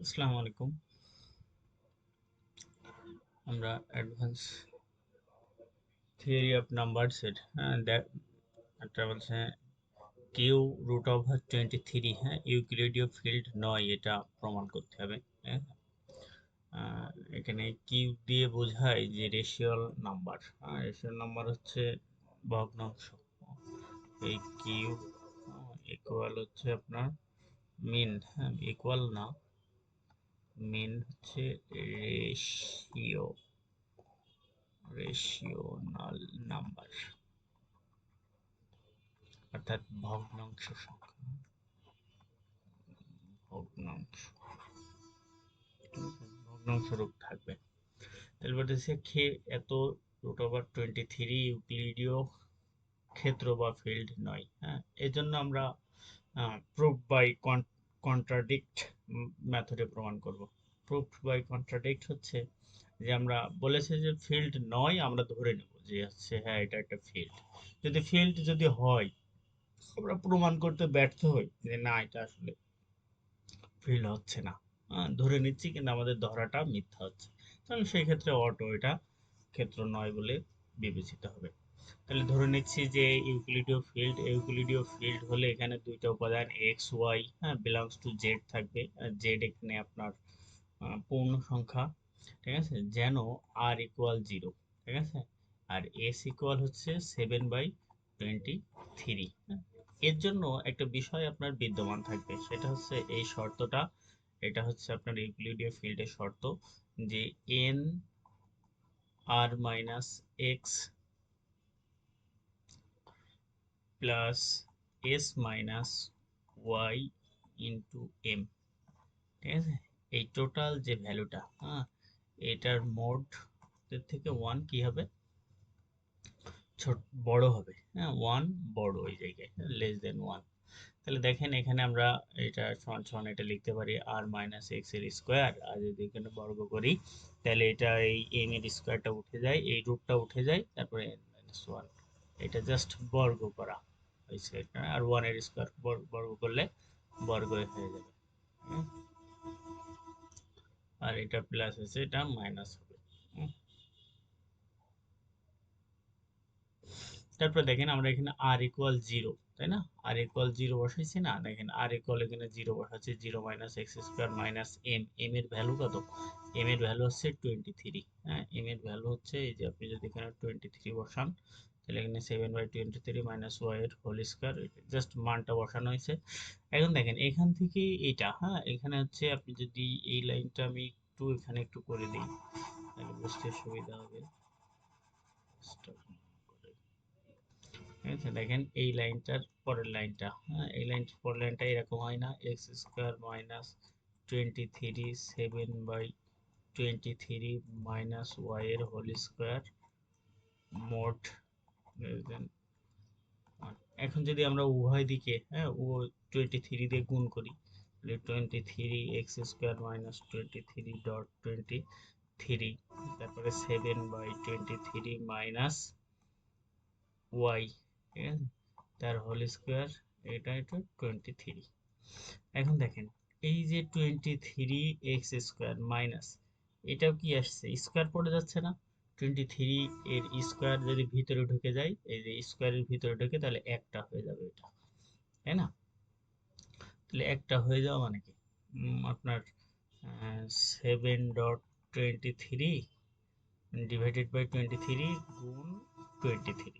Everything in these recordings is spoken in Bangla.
আসসালামু আলাইকুম। আমরা অ্যাডভান্স থিওরি অফ নাম্বারস এর একটা বলছে কিউ রুট ওভার 23, হ্যাঁ, ইউক্লিডীয় ফিল্ড নয়, এটা প্রমাণ করতে হবে। হ্যাঁ, এখানে কিউ দিয়ে বোঝায় যে রেশিয়াল নাম্বার। রেশিয়াল নাম্বার হচ্ছে ভগ্নাংশ। এই কিউ ইকুয়াল হচ্ছে আপনার মিন, হ্যাঁ, ইকুয়াল না, মিন হচ্ছে রেশিও, রেশিওনাল নাম্বার, অর্থাৎ ভগ্নাংশ সংখ্যা, ভগ্নাংশ, ভগ্নাংশ রূপ থাকবে। তাহলে বলতেছে এত রুট ওভার 23 ইউক্লিডীয় ক্ষেত্র বা ফিল্ড নয়। হ্যাঁ, এই জন্য আমরা প্রুফ বাই কন্ট্রাডিক্ট মেথডে প্রমাণ করব। প্রুফ বাই কন্ট্রাডিক্ট হচ্ছে যে আমরা বলেছে যে ফিল্ড নয়, আমরা ধরে নেব যে হচ্ছে হ্যাঁ এটা একটা ফিল্ড। যদি ফিল্ড যদি হয়, আমরা প্রমাণ করতে ব্যর্থ হই যে না এটা আসলে ফিল হচ্ছে না, ধরে নিচ্ছি কিন্তু আমাদের ধরাটা মিথ্যা হচ্ছে, তাহলে সেই ক্ষেত্রে অটো এটা ক্ষেত্র নয় বলে বিবেচিত হবে। তাহলে ধরে নিচ্ছি যে ইউক্লিডীয় ফিল্ড হলে এখানে দুইটা উপাদান এক্স ওয়াই, হ্যাঁ, বিলংস টু জেড থাকবে। জেড এখানে আপনার পূর্ণ সংখ্যা, ঠিক আছে, যেন আর ইকুয়াল জিরো, ঠিক আছে, আর এস ইকুয়াল হচ্ছে 7/23। এর জন্য একটা বিষয় আপনার বিদ্যমান থাকবে, সেটা হচ্ছে এই শর্তটা, এটা হচ্ছে আপনার ইউক্লিডীয় ফিল্ডের শর্ত যে N R minus X plus S minus Y into M, ঠিক আছে, এই টোটাল যে ভ্যালুটা, হ্যাঁ, এটার মোড থেকে ওয়ান কি হবে, ছোট বড় হবে, হ্যাঁ, ওয়ান বড় ওই জায়গায়, লেস দেন ওয়ান। তাহলে দেখেন এখানে আমরা এটা সমান সমান এটা লিখতে পারি আর মাইনাস এক্স এর স্কোয়ার, আর যদি এখানে বর্গ করি তাহলে এটা এই এম এর স্কোয়ারটা উঠে যায়, এই রুটটা উঠে যায়, তারপরে এন মাইনাস ওয়ান, এটা জাস্ট বর্গ করা হয়েছে, আর ওয়ান এর স্কোয়ার বর্গ করলে বর্গ হয়ে যাবে, হুম? আর এটা প্লাস আছে, এটা মাইনাস হবে, হুম? তারপর দেখেন আমরা এখানে আর ইকুয়াল জিরো, তাই না, আর ইকুয়াল জিরো বসাইছি না, দেখেন আর ইকুয়াল এখানে জিরো বসাচ্ছি, zero minus x square minus m, m এর ভ্যালু কত, এম এর ভ্যালু হচ্ছে 23, হ্যাঁ, এম এর ভ্যালু হচ্ছে এই যে আপনি যদি এখানে 23 বসান তাহলে এখানে 7/23 মাইনাস ওয়াই এর হোল স্কোয়ার, জাস্ট মানটা বসানো হয়েছে। এখন দেখেন এখান থেকে এটা, হ্যাঁ, এখানে হচ্ছে আপনি যদি এই লাইনটা আমি একটু এখানে একটু করে দিই তাহলে বুঝতে সুবিধা হবে। ঠিক আছে, দেখেন এই লাইনটার পরের লাইনটা, হ্যাঁ, এই লাইনটার পরের লাইনটা এরকম হয় না, x square minus 23 7/23 minus y এর হোল স্কোয়ার মোট দেন 1। এখন যদি আমরা উভয় দিকে, হ্যাঁ, ও 23 দিয়ে গুণ করি তাহলে 23 এক্স স্কোয়ার মাইনাস 23.23, তারপরে 7/23 মাইনাস ওয়াই, ঠিক আছে, তার হোল স্কোয়ার, এটা 23। এখন দেখেন এই যে 23 এক্স স্কোয়ার মাইনাস, এটাও কি আসছে, স্কোয়ার পড়ে যাচ্ছে না, 23 এর স্কোয়ার যদি ভিতরে ঢুকে যায়, এই যে স্কোয়ারের ভিতরে ঢুকে তাহলে একটা হয়ে যাবে এটা, তাই না, তাহলে একটা হয়ে যাওয়া মানে কি, আপনার 7.23 ডিভাইডেড বাই 23 গুণ 23,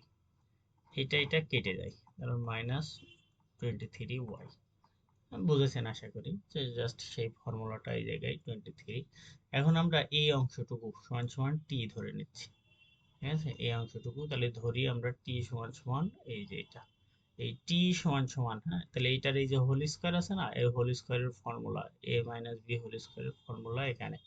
এটা কেটে যায়, কারণ মাইনাস 23 ওয়াই, বুঝেছেন আশা করি, যে জাস্ট সেই ফর্মুলাটা এই জায়গায় 23। এখন আমরা এই অংশটুকু সমান সমান টি ধরে নিচ্ছি, ঠিক আছে, এই অংশটুকু তাহলে ধরি আমরা টি সমান সমান এই যে এটা, এই টি সমান সমান, হ্যাঁ, তাহলে এইটার এই যে হোল স্কয়ার আছে না, এই হোল স্কয়ারের ফর্মুলা এ মাইনাস বি হোল স্কয়ারের ফর্মুলা এখানে,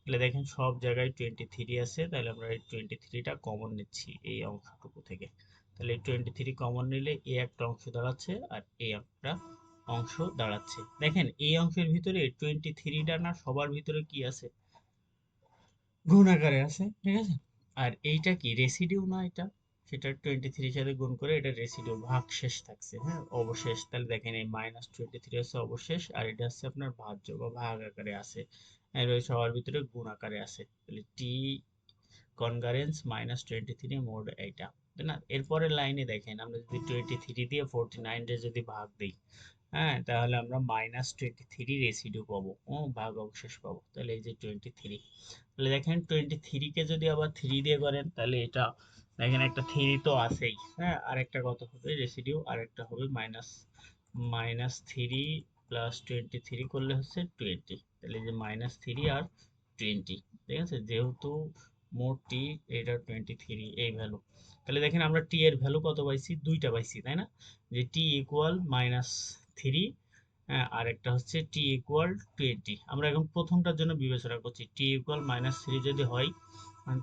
তাহলে দেখেন সব জায়গায় 23 আছে, তাহলে আমরা এই 23টা কমন নিচ্ছি এই অংশটুকু থেকে, তাহলে এই 23 কমন নিলে এ একটা অংশ দাঁড়াচ্ছে আর এ একটা অংশ দাঁড়াচ্ছে। দেখেন এই অংশের ভিতরে 23টা না সবার ভিতরে কি আছে, গুণ আকারে আছে, ঠিক আছে, আর এইটা কি রেসিডিউ না, এটা সেটা 23 সাথে গুণ করে এটা রেসিডিউ ভাগ শেষ থাকছে, হ্যাঁ অবশেষ। তাহলে দেখেন এই -23 হচ্ছে অবশেষ, আর এটা হচ্ছে আপনার ভাজ্য বা ভাগ আকারে আছে, আর ওই সবার ভিতরে গুণ আকারে আছে। তাহলে টি কনকারেন্স -23 মোড এইটা, তাই না? এরপরের লাইনে দেখেন আমরা যদি 23 দিয়ে 49 এর যদি ভাগ দিই, হ্যাঁ তাহলে আমরা -23 রেসিডিউ পাবো, ও ভাগ অবশেষ পাবো। তাহলে এই যে 23, তাহলে দেখেন 23 কে যদি আবার 3 দিয়ে করেন তাহলে এটা দেখেন একটা 3 তো আছেই, হ্যাঁ আরেকটা কত হবে রেসিডিউ, আরেকটা হবে -3 প্লাস 23 করলে হচ্ছে 20। তাহলে এই যে -3 আর 20, ঠিক আছে, যেহেতু মোট টি এটা 23 এই ভ্যালু। তাহলে দেখেন আমরা টি এর ভ্যালু কত পাইছি, দুইটা পাইছি তাই না, যে টি ইকুয়াল -3, হ্যাঁ আর একটা হচ্ছে টি ইকুয়াল 20। আমরা এখন প্রথমটার জন্য বিবেচনা করছি, টি ইকুয়াল -3 যদি হয়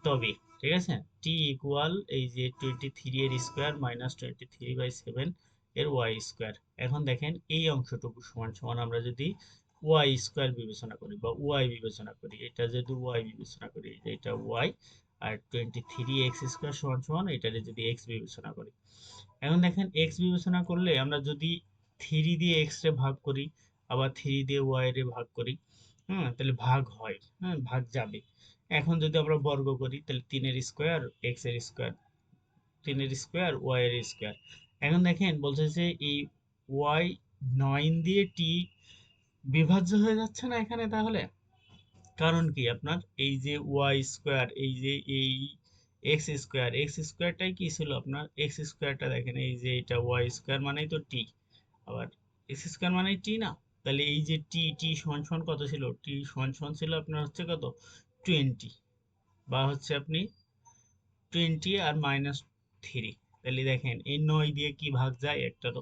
তবে, ঠিক আছে, টি ইকুয়াল এই যে 23 এর স্কোয়ার -23/7 এর ওয়াই স্কোয়ার। এখন দেখেন এই অংশটুকু সমান সমান আমরা যদি ওয়াই স্কোয়ার বিবেচনা করি বা ওয়াই বিবেচনা করি, এটা যদি ওয়াই বিবেচনা করি, এটা ওয়াই, আর 23x² সমান সমান এটারে যদি এক্স বিবেচনা করি। এখন দেখেন এক্স বিবেচনা করলে আমরা যদি 3 দিয়ে এক্স রে ভাগ করি, আবার 3 দিয়ে ওয়াই রে ভাগ করি, হ্যাঁ তাহলে ভাগ হয়, হ্যাঁ ভাগ যাবে। এখন যদি আমরা বর্গ করি তাহলে 3 এর স্কোয়ার এক্স এর স্কোয়ার, 3 এর স্কোয়ার ওয়াই এর স্কোয়ার। এখন দেখেন বলছে যে এই ওয়াই 9 দিয়ে টি বিভাজ্য হয়ে যাচ্ছে না এখানে, তাহলে কারণ কি আপনার এই যে ওয়াই স্কোয়ার, এই যে এই এক্স স্কোয়ারটাই কি ছিল আপনার, এক্স স্কোয়ারটা দেখেন এই যে এটা ওয়াই স্কোয়ার মানেই তো টি, আবার এক্স স্কোয়ার মানেই টি না। তাহলে এই যে টি টি সমান সমান কত ছিল, টি সমান সমান ছিল আপনার হচ্ছে কত 20, বা হচ্ছে আপনি 20 আর -3। তাহলে দেখেন এই 9 দিয়ে কি ভাগ যায়, একটা তো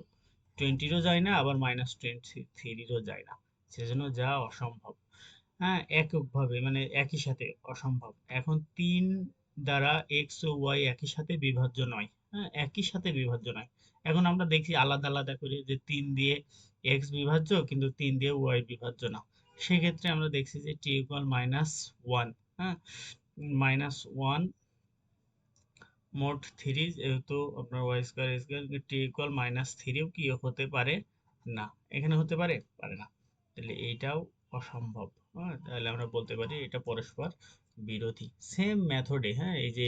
20-রও যায় না, আবার -23-রও যায় না, সেজন্য যা অসম্ভব। হ্যাঁ এককভাবে মানে একই সাথে অসম্ভব। এখন 3 দ্বারা এক্স ও ওয়াই একই সাথে বিভাজ্য নয়, হ্যাঁ একই সাথে বিভাজ্য নয়। এখন আমরা দেখি আলাদা আলাদা করে যে 3 দিয়ে এক্স বিভাজ্য কিন্তু 3 দিয়ে ওয়াই বিভাজ্য না। সেক্ষেত্রে আমরা দেখছি যে টি ইকুয়াল -1, হ্যাঁ -1 মোট 3, যেহেতু আপনার Y square square T equal -3ও কি হতে পারে না, এখানে হতে পারে পারে না, তাহলে এইটাও অসম্ভব। হ্যাঁ তাহলে আমরা বলতে পারি এটা পরস্পর বিরোধী। সেম মেথডে, হ্যাঁ এই যে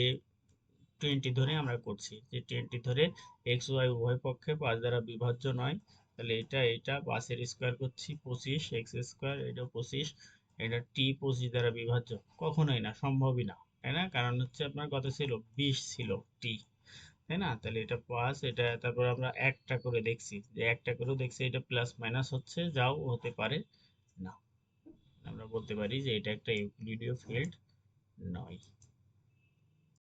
20 ধরে আমরা করছি, যে 20 ধরে এক্স ওয়াই উভয় পক্ষে 5 দ্বারা বিভাজ্য নয়, তাহলে এটা 5 এর স্কোয়ার করছি 25 এক্স স্কোয়ার, এটা 25, এটা টি 25 দ্বারা বিভাজ্য, কখনোই না, সম্ভবই না, তাই না? কারণ হচ্ছে আপনার কত ছিল, 20 ছিল টি, তাই না? তাহলে এটা 5, এটা তারপর আমরা একটা করে দেখছি, যে একটা করেও দেখছি এটা প্লাস মাইনাস হচ্ছে, যাও হতে পারে না। আমরা বলতে পারি যে এটা একটা ইউক্লিডীয় ফিল্ড নয়।